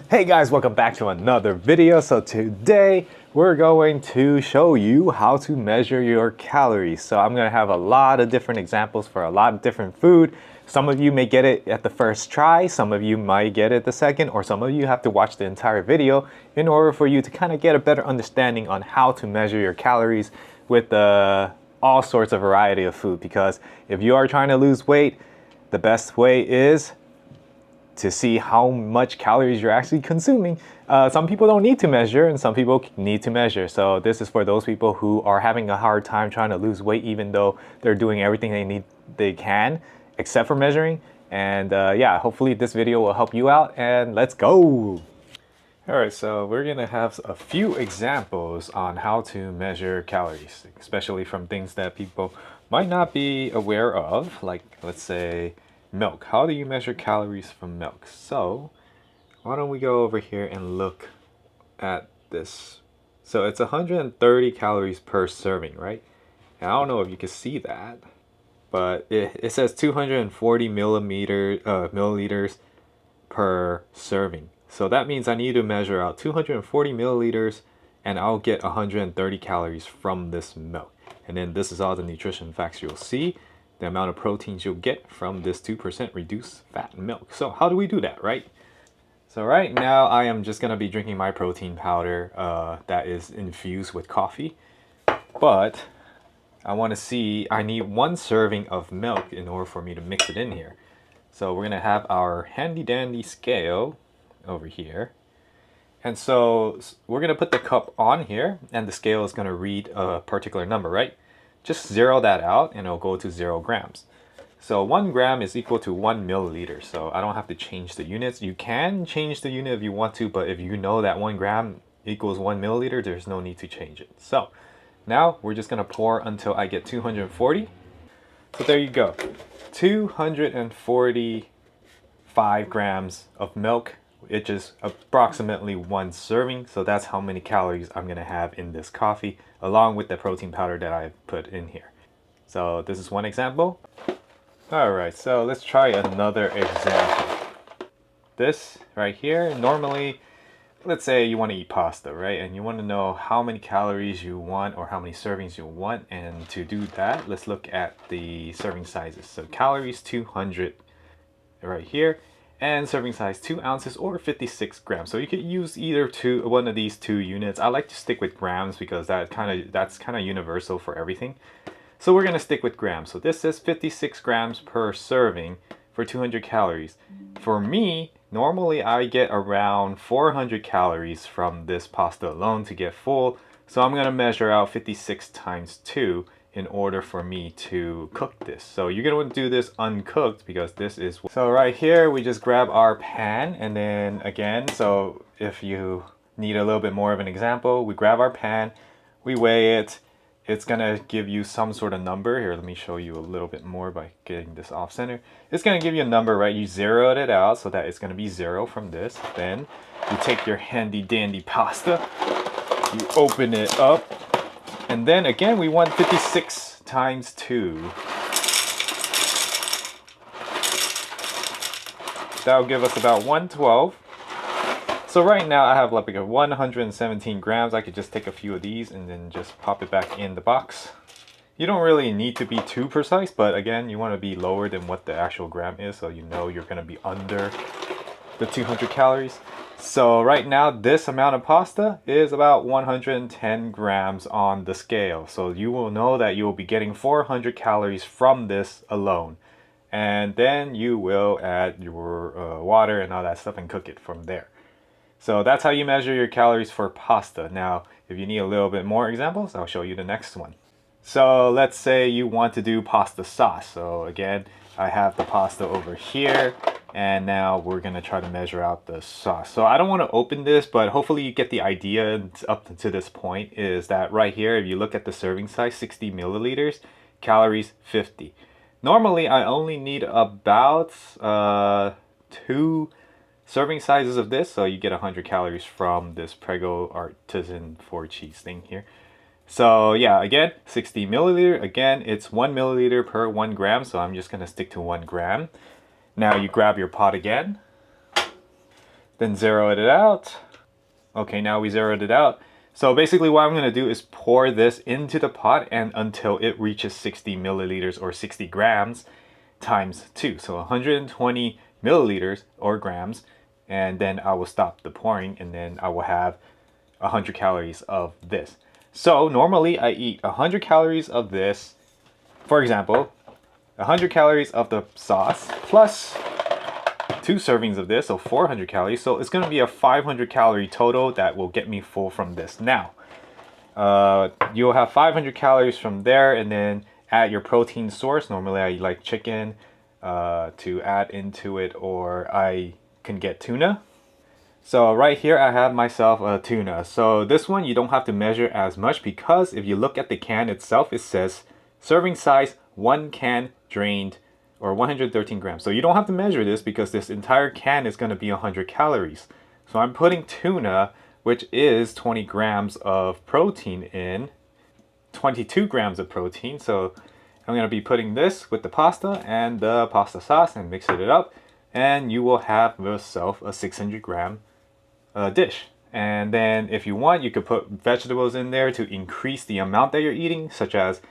Hey guys, welcome back to another video. So today we're going to show you how to measure your calories. So I'm going to have a lot of different examples for a lot of different food. Some of you may get it at the first try, some of you might get it the second, or some of you have to watch the entire video in order for you to kind of get a better understanding on how to measure your calories with all sorts of variety of food. Because if you are trying to lose weight, the best way is to see how much calories you're actually consuming. Some people don't need to measure and some people need to measure. So this is for those people who are having a hard time trying to lose weight even though they're doing everything they can except for measuring. And yeah, hopefully this video will help you out, and let's go. Alright, so we're gonna have a few examples on how to measure calories, especially from things that people might not be aware of, like let's say milk. How do you measure calories from milk? So why don't we go over here and look at this. So it's 130 calories per serving, right? And I don't know if you can see that, but it says 240 milliliters per serving. So that means I need to measure out 240 milliliters and I'll get 130 calories from this milk. And then this is all the nutrition facts you'll see, the amount of proteins you'll get from this 2% reduced fat milk. So how do we do that, right? So right now I am just gonna be drinking my protein powder that is infused with coffee. But I want to see, I need 1 serving of milk in order for me to mix it in here. So we're gonna have our handy dandy scale over here. And so we're gonna put the cup on here and the scale is gonna read a particular number, right? Just zero that out and it'll go to 0 grams. So 1 gram is equal to 1 milliliter. So I don't have to change the units. You can change the unit if you want to, but if you know that 1 gram equals 1 milliliter, there's no need to change it. So now we're just gonna pour until I get 240. So there you go. 245 grams of milk, which is approximately 1 serving. So that's how many calories I'm gonna have in this coffee, along with the protein powder that I put in here. So this is one example. All right, so let's try another example. This right here, normally, let's say you want to eat pasta, right? And you want to know how many calories you want or how many servings you want. And to do that, let's look at the serving sizes. So calories 200 right here, and serving size 2 ounces or 56 grams. So you could use either one of these 2 units. I like to stick with grams because that's kind of universal for everything. So we're gonna stick with grams. So this says 56 grams per serving for 200 calories. For me, normally I get around 400 calories from this pasta alone to get full. So I'm gonna measure out 56 times 2 in order for me to cook this. So you're gonna want to do this uncooked because this is... So right here, we just grab our pan, and then again, so if you need a little bit more of an example, we grab our pan, we weigh it. It's gonna give you some sort of number. Here, let me show you a little bit more by getting this off center. It's gonna give you a number, right? You zeroed it out so that it's gonna be 0 from this. Then you take your handy dandy pasta, you open it up, and then again, we want 56 times 2. That'll give us about 112. So right now I have like a 117 grams. I could just take a few of these and then just pop it back in the box. You don't really need to be too precise, but again, you want to be lower than what the actual gram is, so you know you're going to be under the 200 calories. So right now this amount of pasta is about 110 grams on the scale. So you will know that you will be getting 400 calories from this alone. And then you will add your water and all that stuff and cook it from there. So that's how you measure your calories for pasta. Now, if you need a little bit more examples, I'll show you the next one. So let's say you want to do pasta sauce. So again, I have the pasta over here, and now we're gonna try to measure out the sauce. So I don't want to open this, but hopefully you get the idea up to this point, is that right here, if you look at the serving size, 60 milliliters, calories 50. Normally, I only need about 2 serving sizes of this, so you get 100 calories from this Prego Artisan 4 cheese thing here. So yeah, again, 60 milliliter. Again, it's 1 milliliter per 1 gram, so I'm just gonna stick to 1 gram. Now you grab your pot again, then zero it out. Okay, now we zeroed it out. So basically what I'm gonna do is pour this into the pot and until it reaches 60 milliliters or 60 grams times 2. So 120 milliliters or grams, and then I will stop the pouring and then I will have 100 calories of this. So normally I eat 100 calories of this, for example, 100 calories of the sauce plus 2 servings of this, so 400 calories. So it's going to be a 500 calorie total that will get me full from this. Now, you'll have 500 calories from there, and then add your protein source. Normally I like chicken to add into it, or I can get tuna. So right here I have myself a tuna. So this one you don't have to measure as much, because if you look at the can itself, it says serving size 1 can drained, or 113 grams. So you don't have to measure this because this entire can is going to be 100 calories. So I'm putting tuna, which is 20 grams of protein in, 22 grams of protein. So I'm going to be putting this with the pasta and the pasta sauce and mixing it up, and you will have yourself a 600 gram dish. And then if you want, you could put vegetables in there to increase the amount that you're eating, such as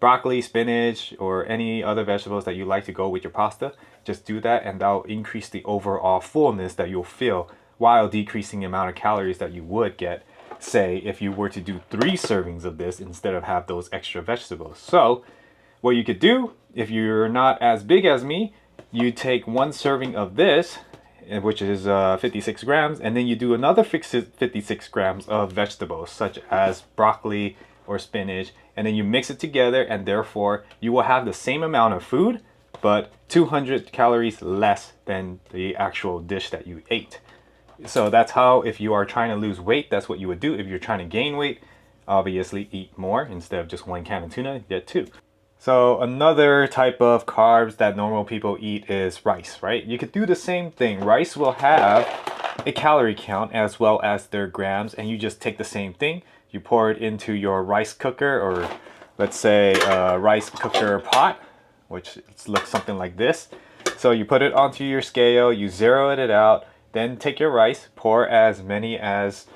broccoli, spinach, or any other vegetables that you like to go with your pasta. Just do that, and that'll increase the overall fullness that you'll feel while decreasing the amount of calories that you would get, say, if you were to do 3 servings of this instead of have those extra vegetables. So what you could do, if you're not as big as me, you take 1 serving of this, which is 56 grams, and then you do another 56 grams of vegetables such as broccoli or spinach, and then you mix it together, and therefore you will have the same amount of food but 200 calories less than the actual dish that you ate. So that's how, if you are trying to lose weight, that's what you would do. If you're trying to gain weight, obviously eat more. Instead of just 1 can of tuna, get 2. So another type of carbs that normal people eat is rice, right? You could do the same thing. Rice will have a calorie count as well as their grams, and you just take the same thing. You pour it into your rice cooker, or let's say a rice cooker pot, which looks something like this. So you put it onto your scale, you zero it out, then take your rice, pour as many as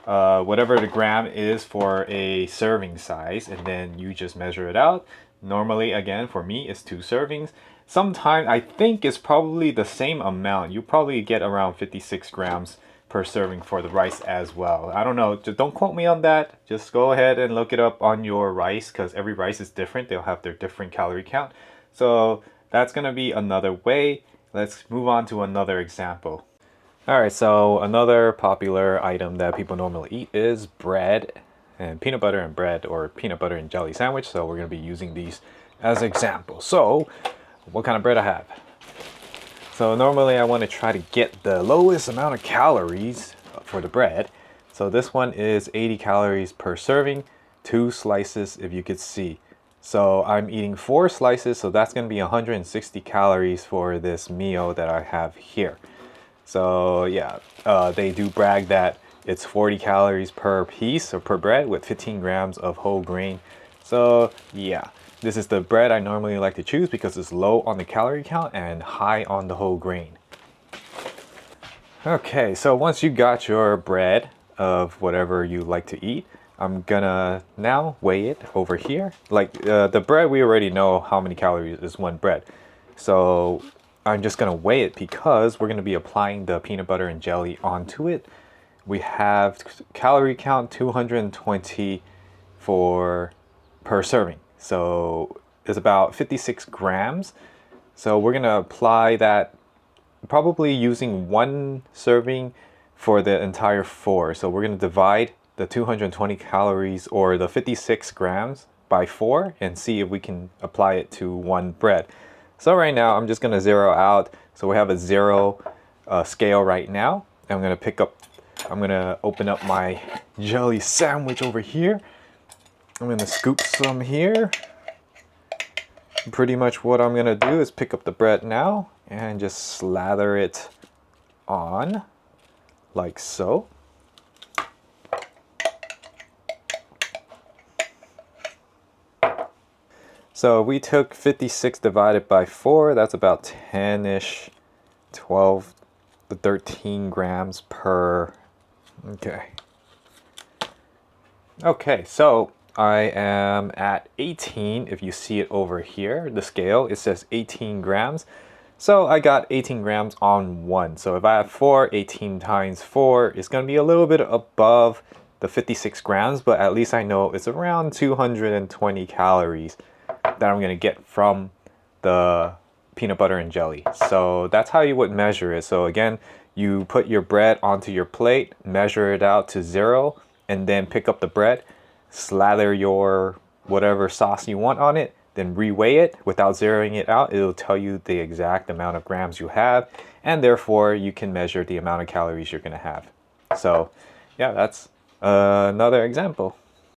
whatever the gram is for a serving size, and then you just measure it out. Normally, again, for me, it's 2 servings. Sometimes I think it's probably the same amount. You probably get around 56 grams per serving for the rice as well. I don't know, just don't quote me on that. Just go ahead and look it up on your rice, because every rice is different. They'll have their different calorie count. So that's gonna be another way. Let's move on to another example. All right, so another popular item that people normally eat is bread and peanut butter and bread, or peanut butter and jelly sandwich. So we're gonna be using these as examples. So what kind of bread I have? So normally I want to try to get the lowest amount of calories for the bread. So this one is 80 calories per serving, 2 slices if you could see. So I'm eating 4 slices, so that's going to be 160 calories for this meal that I have here. So yeah, they do brag that it's 40 calories per piece or per bread with 15 grams of whole grain. So yeah. This is the bread I normally like to choose because it's low on the calorie count and high on the whole grain. Okay, so once you got your bread of whatever you like to eat, I'm gonna now weigh it over here. Like the bread, we already know how many calories is 1 bread. So I'm just gonna weigh it because we're gonna be applying the peanut butter and jelly onto it. We have calorie count 220 per serving. So it's about 56 grams. So we're gonna apply that probably using 1 serving for the entire 4. So we're gonna divide the 220 calories or the 56 grams by 4 and see if we can apply it to 1 bread. So right now I'm just gonna zero out. So we have a 0 scale right now. I'm gonna open up my jelly sandwich over here. I'm gonna scoop some here. Pretty much what I'm gonna do is pick up the bread now and just slather it on like so. So we took 56 divided by 4, that's about 10-ish, 12 the 13 grams per. Okay, so I am at 18. If you see it over here, the scale, it says 18 grams. So I got 18 grams on 1. So if I have 4, 18 times 4 is going to be a little bit above the 56 grams, but at least I know it's around 220 calories that I'm going to get from the peanut butter and jelly. So that's how you would measure it. So again, you put your bread onto your plate, measure it out to 0, and then pick up the bread, slather your whatever sauce you want on it, then reweigh it without zeroing it out. It'll tell you the exact amount of grams you have, and therefore you can measure the amount of calories you're going to have. So yeah, that's another example.